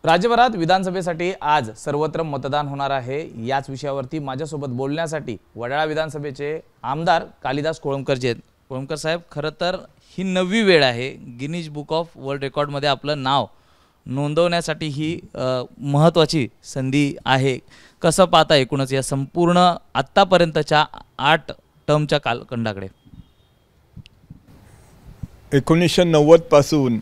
राज्यभरात विधानसभेसाठी आज सर्वत्र मतदान होणार आहे। याच विषयावरती माझ्यासोबत बोलण्यासाठी वडाळा विधानसभेचे आमदार कालिदास कोळंबकर जी आहेत। कोळंबकर साहेब, खरं तर ही नवी वेळ आहे, गिनीज बुक ऑफ वर्ल्ड रेकॉर्डमध्ये आपलं नाव नोंदवण्यासाठी ही महत्त्वाची संधी आहे। कसं पाहता एकूणच या संपूर्ण आत्तापर्यंतच्या 8 टर्मच्या कालखंडाकडे? 1990 पासून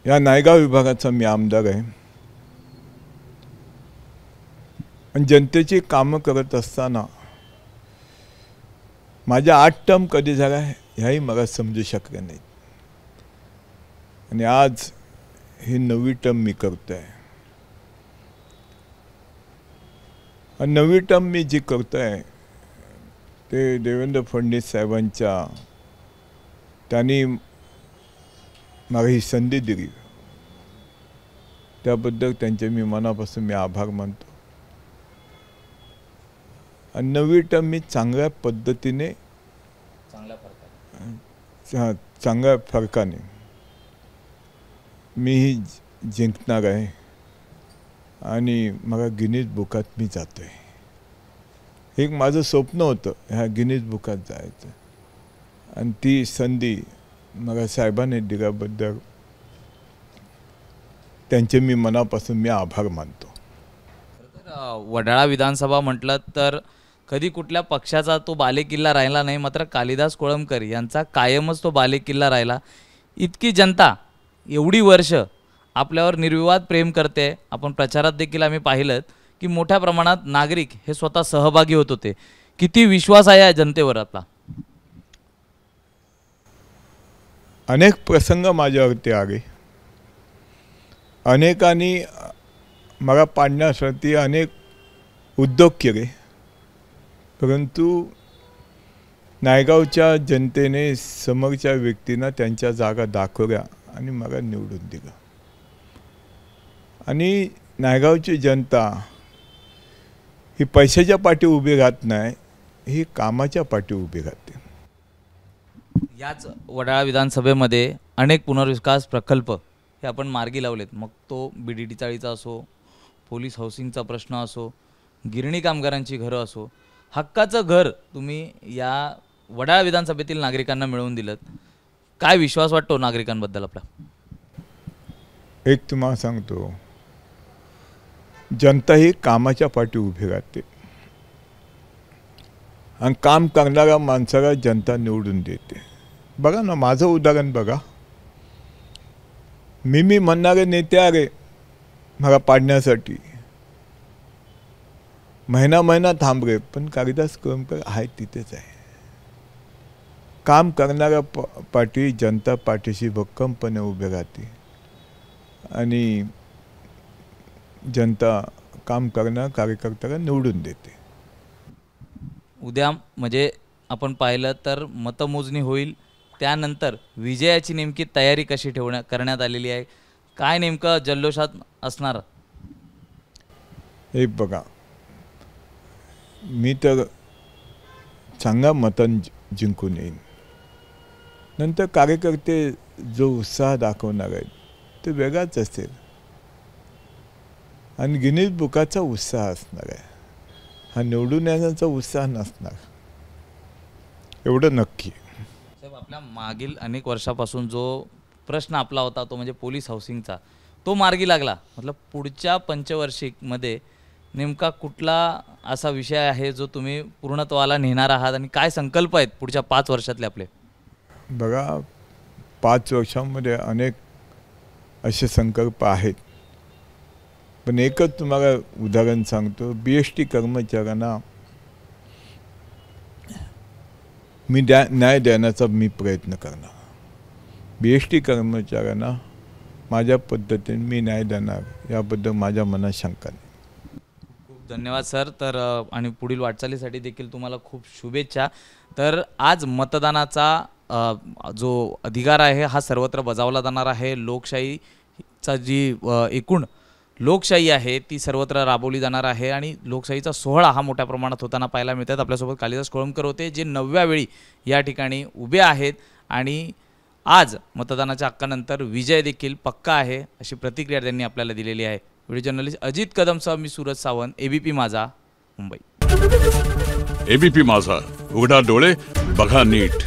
या नायगाव विभागाचा मी आमदार आहे आणि जनतेची कामं करत असताना माझ्या 8 टर्म कधी झाला ह्याही मला समजू शकलं नाही आणि आज ही 9वी टर्म मी करतोय। आणि 9वी टर्म मी जी करतोय ते देवेंद्र फडणवीस साहेबांच्या त्यांनी मला ही संधी दिली त्याबद्दल त्यांचे मी मनापासून आभार मानतो। आणि 9वी टर्म मी चांगल्या पद्धतीने चांगल्या फरकाने मी ही जिंकणार आहे आणि मला गिनीज बुकात मी जातोय। एक माझं स्वप्न होतं ह्या गिनीज बुकात जायचं आणि ती संधी मला साहेबांनी दिल्याबद्दल त्यांचे मी मनापासून आभार मानतो। वडाळा विधानसभा म्हटलं तर कधी कुठल्या पक्षाचा तो बालेकिल्ला राहिला नाही, मात्र कालिदास कोळंबकर यांचा कायमच तो बालेकिल्ला राहिला। इतकी जनता एवढी वर्ष आपल्यावर निर्विवाद प्रेम करते। आपण प्रचारात देखील आम्ही पाहिलं की मोठ्या प्रमाणात नागरिक हे स्वतः सहभागी होत होते। किती विश्वास आहे या जनतेवर आपला? अनेक प्रसंग माझ्यावरती आले, अनेकांनी मला पाडण्यासाठी अनेक उद्योग केले, परंतु नायगावच्या जनतेने समोरच्या व्यक्तींना त्यांच्या जागा दाखवल्या आणि मला निवडून दिलं। आणि नायगावची जनता ही पैशाच्या पाठी उभी राहत नाही, ही कामाच्या पाठी उभी राहते। याच वडाळा विधानसभेमध्ये अनेक पुनर्विकास प्रकल्प हे आपण मार्गी लावलेत, मग तो BDT चाळीचा असो, पोलीस हाऊसिंगचा प्रश्न असो, गिरणी कामगारांची घरं असो, हक्काचं घर तुम्ही या वडाळा विधानसभेतील नागरिकांना मिळवून दिलं। काय विश्वास वाटतो नागरिकांबद्दल आपला? एक तुम्हाला सांगतो, जनता ही कामाच्या पाठी उभी राहते आणि काम करणाऱ्या माणसाला जनता निवडून देते। बघा ना, माझं उदाहरण बघा, मी म्हणणारे नेते आले मला पाडण्यासाठी, महिना थांबले, पण कालिदास कोळंबकर आहे तिथेच आहे। काम करणाऱ्या पाठी जनता पाठीशी भक्कमपणे उभे राहते आणि जनता काम करणाऱ्या कार्यकर्त्याला निवडून देते। उद्या म्हणजे आपण पाहिलं तर मतमोजणी होईल, त्यानंतर विजयाची नेमकी तयारी कशी करण्यात आलेली आहे? काय नेमकं जल्लोषात असणार? हे बघा, मी तर चांगल्या मतान जिंकून येईन, नंतर कार्यकर्ते जो उत्साह दाखवणार आहेत ते वेगळाच असेल आणि गिनीज बुकाचा उत्साह असणार आहे, हा निवडून येण्याचा उत्साह नसणार, एवढं नक्की। साहेब, आपल्या मागील अनेक वर्षापासून जो प्रश्न आपला होता तो म्हणजे पोलीस हाऊसिंगचा, तो मार्गी लागला। मतलब पुढच्या पंचवार्षिकमध्ये नेमका कुठला असा विषय आहे जो तुम्ही पूर्णत्वाला नेणार आहात आणि काय संकल्प आहेत पुढच्या 5 वर्षातले आपले? बघा, 5 वर्षांमध्ये अनेक असे संकल्प आहेत, पण एकच तुम्हाला उदाहरण सांगतो, BST कर्मचाऱ्यांना मी न्याय देण्याचा प्रयत्न करणार। BST कर्मचाऱ्यांना माझ्या पद्धतीने मी न्याय देणार, याबद्दल माझ्या मनात शंका नाही। खूप धन्यवाद सर। तर आणि पुढील वाटचालीसाठी देखील तुम्हाला खूप शुभेच्छा। तर आज मतदानाचा जो अधिकार आहे हा सर्वत्र बजावला जाणार आहे। लोकशाहीचा जी एकूण लोकशाही आहे ती सर्वत्र राबवली जाणार आहे आणि लोकशाहीचा सोहळा हा मोठ्या प्रमाणात होताना पाहायला मिळतात। आपल्यासोबत कालिदास कोळंबकर होते, जे 9व्या वेळी या ठिकाणी उभे आहेत आणि आज मतदानाच्या हक्कानंतर विजय देखील पक्का आहे अशी प्रतिक्रिया त्यांनी आपल्याला दिलेली आहे. व्हिडिओ जर्नलिस्ट अजित कदमसह मी सूरज सावंत, एबीपी माझा, मुंबई. एबीपी माझा, उघडा डोळे बघा नीट.